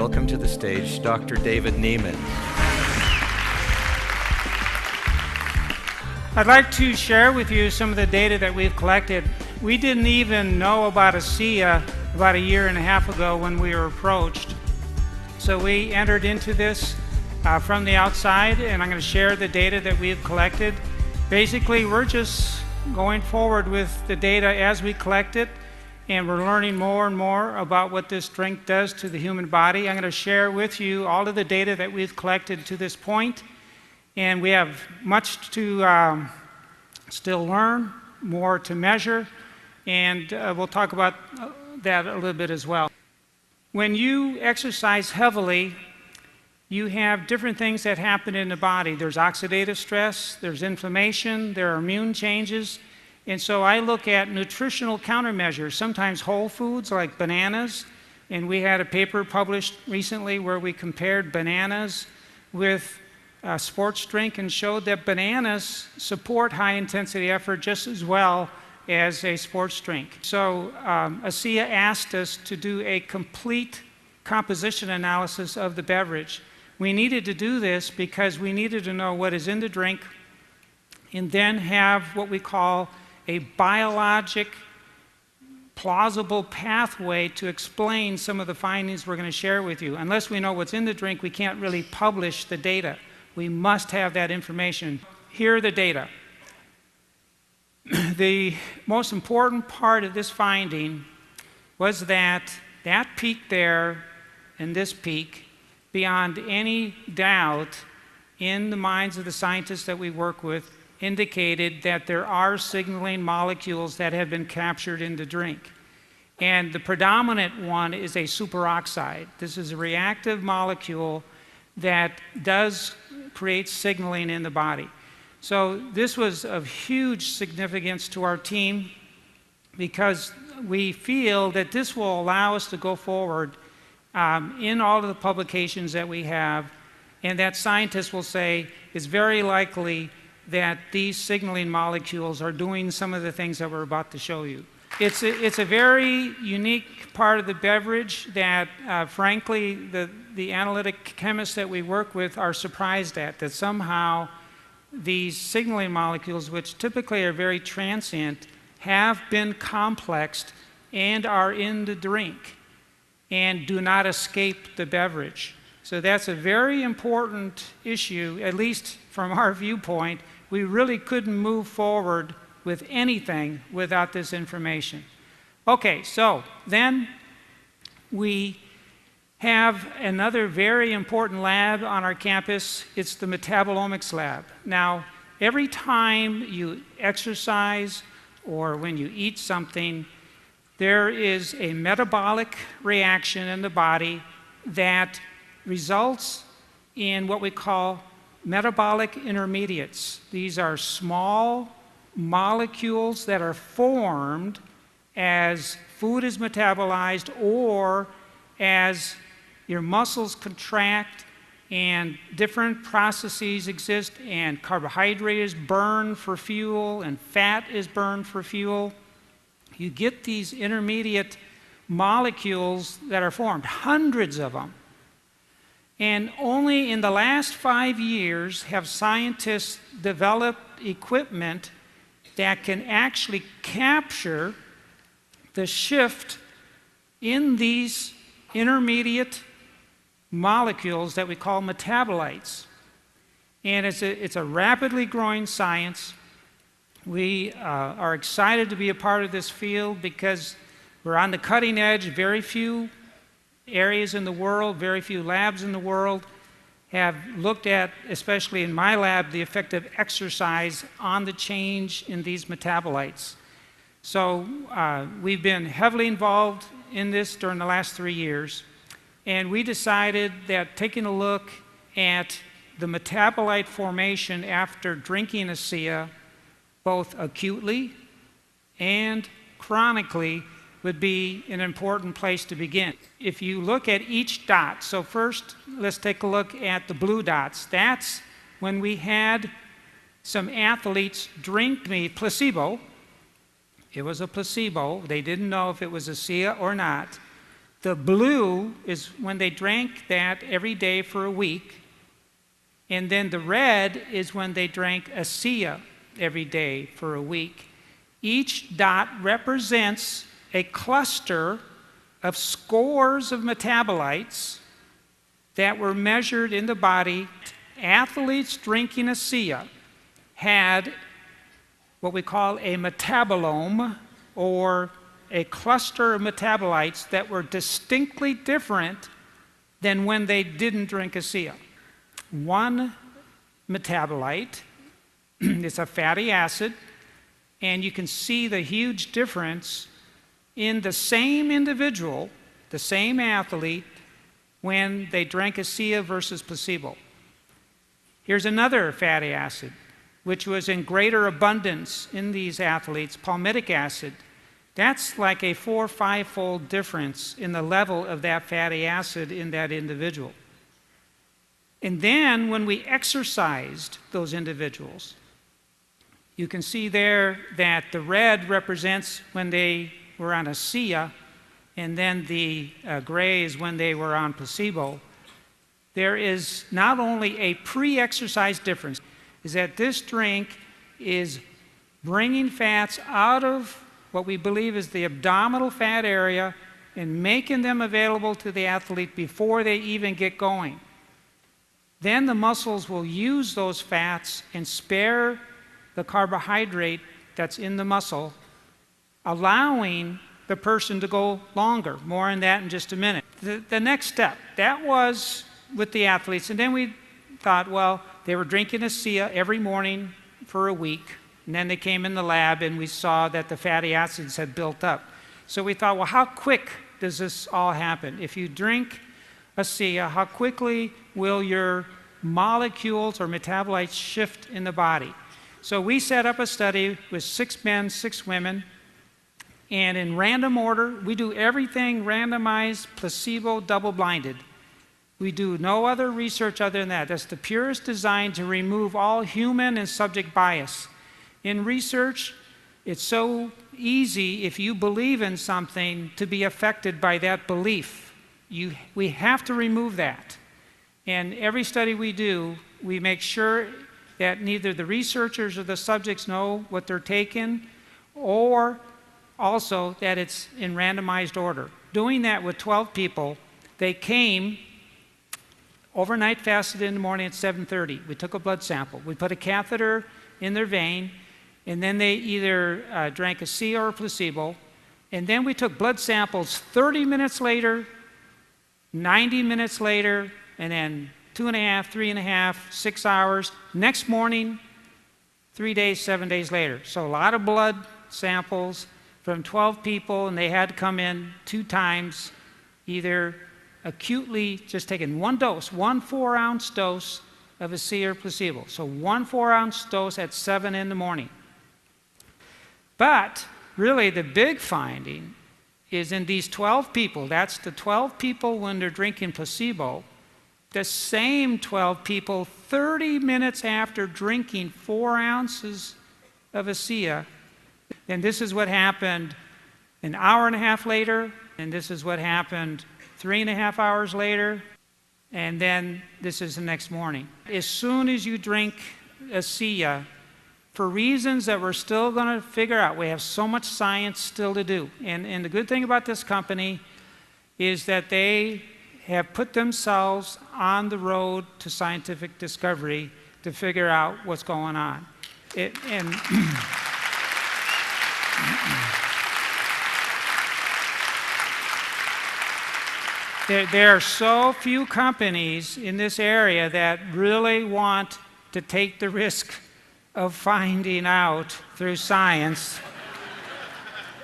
welcome to the stage Dr. David Nieman. I'd like to share with you some of the data that we've collected. We didn't even know about ASEA about a year and a half ago when we were approached. So we entered into this from the outside, and I'm going to share the data that we've collected. Basically, we're just going forward with the data as we collect it, and we're learning more and more about what this drink does to the human body. I'm going to share with you all of the data that we've collected to this point. And we have much to still learn, more to measure, and we'll talk about that a little bit as well. When you exercise heavily, you have different things that happen in the body. There's oxidative stress, there's inflammation, there are immune changes, and so I look at nutritional countermeasures, sometimes whole foods like bananas, and we had a paper published recently where we compared bananas with sports drink and showed that bananas support high-intensity effort just as well as a sports drink. So ASEA asked us to do a complete composition analysis of the beverage. We needed to do this because we needed to know what is in the drink and then have what we call a biologic plausible pathway to explain some of the findings we're going to share with you. Unless we know what's in the drink, we can't really publish the data. We must have that information. Here are the data. The most important part of this finding was that peak there and this peak, beyond any doubt in the minds of the scientists that we work with, indicated that there are signaling molecules that have been captured in the drink. And the predominant one is a superoxide. This is a reactive molecule that does create signaling in the body. So this was of huge significance to our team because we feel that this will allow us to go forward in all of the publications that we have, and that scientists will say it's very likely that these signaling molecules are doing some of the things that we're about to show you. It's a very unique part of the beverage that, frankly, the analytic chemists that we work with are surprised at, that somehow these signaling molecules, which typically are very transient, have been complexed and are in the drink and do not escape the beverage. So that's a very important issue, at least from our viewpoint. We really couldn't move forward with anything without this information. Okay, so then we have another very important lab on our campus. It's the metabolomics lab. Now, every time you exercise or when you eat something, there is a metabolic reaction in the body that results in what we call metabolic intermediates. These are small molecules that are formed as food is metabolized or as your muscles contract and different processes exist and carbohydrate is burned for fuel and fat is burned for fuel. You get these intermediate molecules that are formed, hundreds of them. And only in the last 5 years have scientists developed equipment that can actually capture the shift in these intermediate molecules that we call metabolites. And it's a rapidly growing science. We are excited to be a part of this field because we're on the cutting edge. Very few areas in the world, very few labs in the world have looked at, especially in my lab, the effect of exercise on the change in these metabolites. So we've been heavily involved in this during the last 3 years, and we decided that taking a look at the metabolite formation after drinking ASEA, both acutely and chronically, would be an important place to begin. If you look at each dot, so first let's take a look at the blue dots. That's when we had some athletes drink the placebo. It was a placebo. They didn't know if it was ASEA or not. The blue is when they drank that every day for a week. And then the red is when they drank ASEA every day for a week. Each dot represents a cluster of scores of metabolites that were measured in the body. Athletes drinking ASEA had what we call a metabolome, or a cluster of metabolites that were distinctly different than when they didn't drink ASEA. One metabolite is a fatty acid, and you can see the huge difference in the same individual, the same athlete, when they drank ASEA versus placebo. Here's another fatty acid, which was in greater abundance in these athletes, palmitic acid. That's like a 4- or 5-fold difference in the level of that fatty acid in that individual. And then when we exercised those individuals, you can see there that the red represents when they were on ASEA, and then the gray is when they were on placebo. There is not only a pre-exercise difference, is that this drink is bringing fats out of what we believe is the abdominal fat area and making them available to the athlete before they even get going. Then the muscles will use those fats and spare the carbohydrate that's in the muscle, allowing the person to go longer. More on that in just a minute. The next step, that was with the athletes. And then we thought, well, they were drinking ASEA every morning for a week. And then they came in the lab and we saw that the fatty acids had built up. So we thought, well, how quick does this all happen? If you drink ASEA, how quickly will your molecules or metabolites shift in the body? So we set up a study with 6 men, 6 women, and in random order, we do everything randomized, placebo, double-blinded. We do no other research other than that. That's the purest design to remove all human and subject bias. In research, it's so easy, if you believe in something, to be affected by that belief. We have to remove that. And every study we do, we make sure that neither the researchers or the subjects know what they're taking, or also that it's in randomized order. Doing that with 12 people, they came overnight, fasted in the morning at 7:30. We took a blood sample. We put a catheter in their vein, and then they either drank ASEA or a placebo. And then we took blood samples 30 minutes later, 90 minutes later, and then 2.5, 3.5, 6 hours. Next morning, 3 days, 7 days later. So a lot of blood samples from 12 people, and they had to come in 2 times, either acutely just taking one dose, 1 4-ounce dose of ASEA or placebo. So 1 4-ounce dose at 7 in the morning. But really the big finding is in these 12 people, that's the 12 people when they're drinking placebo, the same 12 people 30 minutes after drinking 4 ounces of ASEA, and this is what happened an hour and a half later, and this is what happened 3.5 hours later, and then this is the next morning. As soon as you drink ASEA, for reasons that we're still going to figure out, we have so much science still to do. And the good thing about this company is that they have put themselves on the road to scientific discovery to figure out what's going on. There are so few companies in this area that really want to take the risk of finding out through science.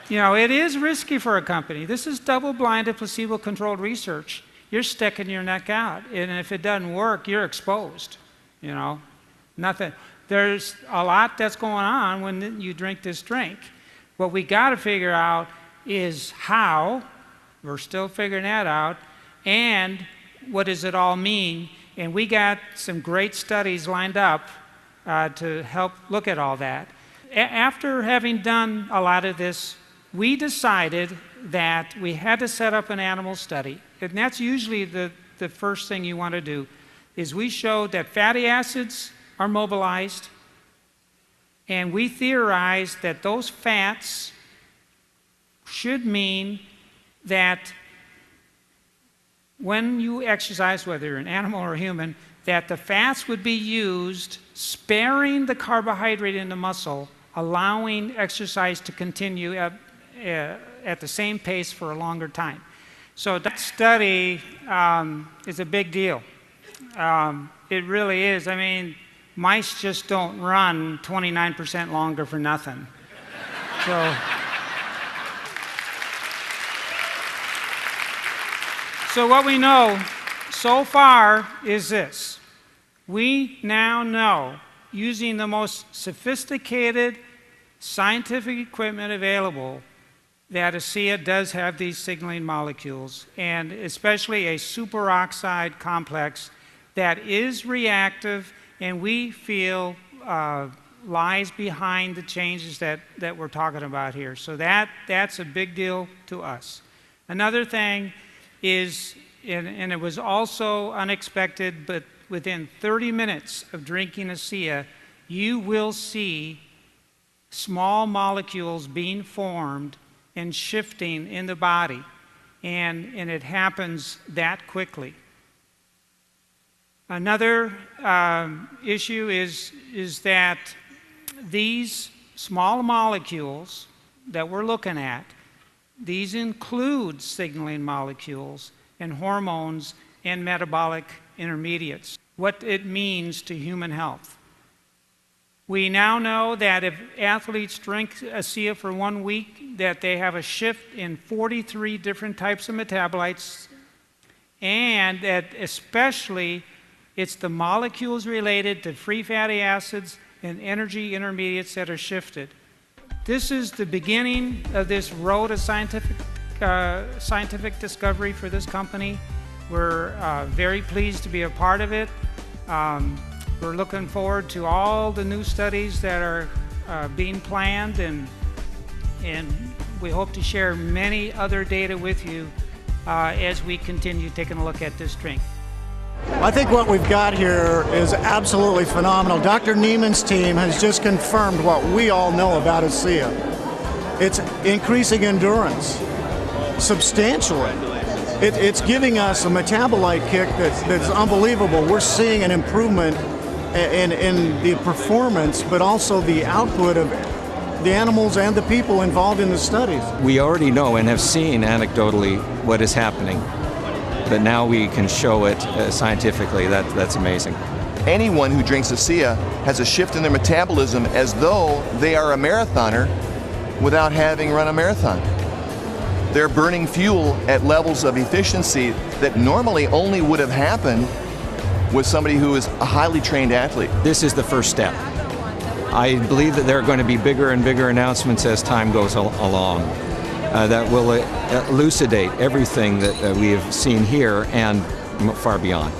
You know, it is risky for a company. This is double-blinded, placebo-controlled research. You're sticking your neck out, and if it doesn't work, you're exposed. You know, nothing. There's a lot that's going on when you drink this drink. What we got to figure out is how. We're still figuring that out. And what does it all mean? And we got some great studies lined up to help look at all that. After having done a lot of this, we decided that we had to set up an animal study, and that's usually the first thing you want to do, is we showed that fatty acids are mobilized, and we theorized that those fats should mean that when you exercise, whether you're an animal or a human, that the fats would be used sparing the carbohydrate in the muscle, allowing exercise to continue at the same pace for a longer time. So that study is a big deal. It really is. I mean, mice just don't run 29% longer for nothing. So what we know so far is this. We now know, using the most sophisticated scientific equipment available, that ASEA does have these signaling molecules, and especially a superoxide complex that is reactive and we feel lies behind the changes that we're talking about here. So that's a big deal to us. Another thing is, and it was also unexpected, but within 30 minutes of drinking ASEA, you will see small molecules being formed and shifting in the body, and it happens that quickly. Another issue is that these small molecules that we're looking at, these include signaling molecules and hormones and metabolic intermediates, what it means to human health. We now know that if athletes drink ASEA for 1 week, that they have a shift in 43 different types of metabolites, and that especially it's the molecules related to free fatty acids and energy intermediates that are shifted. This is the beginning of this road of scientific discovery for this company. We're very pleased to be a part of it. We're looking forward to all the new studies that are being planned, and we hope to share many other data with you as we continue taking a look at this drink. I think what we've got here is absolutely phenomenal. Dr. Nieman's team has just confirmed what we all know about ASEA. It's increasing endurance substantially. It's giving us a metabolite kick that's unbelievable. We're seeing an improvement in the performance, but also the output of the animals and the people involved in the studies. We already know and have seen anecdotally what is happening, but now we can show it scientifically. That's amazing. Anyone who drinks ASEA has a shift in their metabolism as though they are a marathoner without having run a marathon. They're burning fuel at levels of efficiency that normally only would have happened with somebody who is a highly trained athlete. This is the first step. I believe that there are going to be bigger and bigger announcements as time goes along that will elucidate everything that we have seen here and far beyond.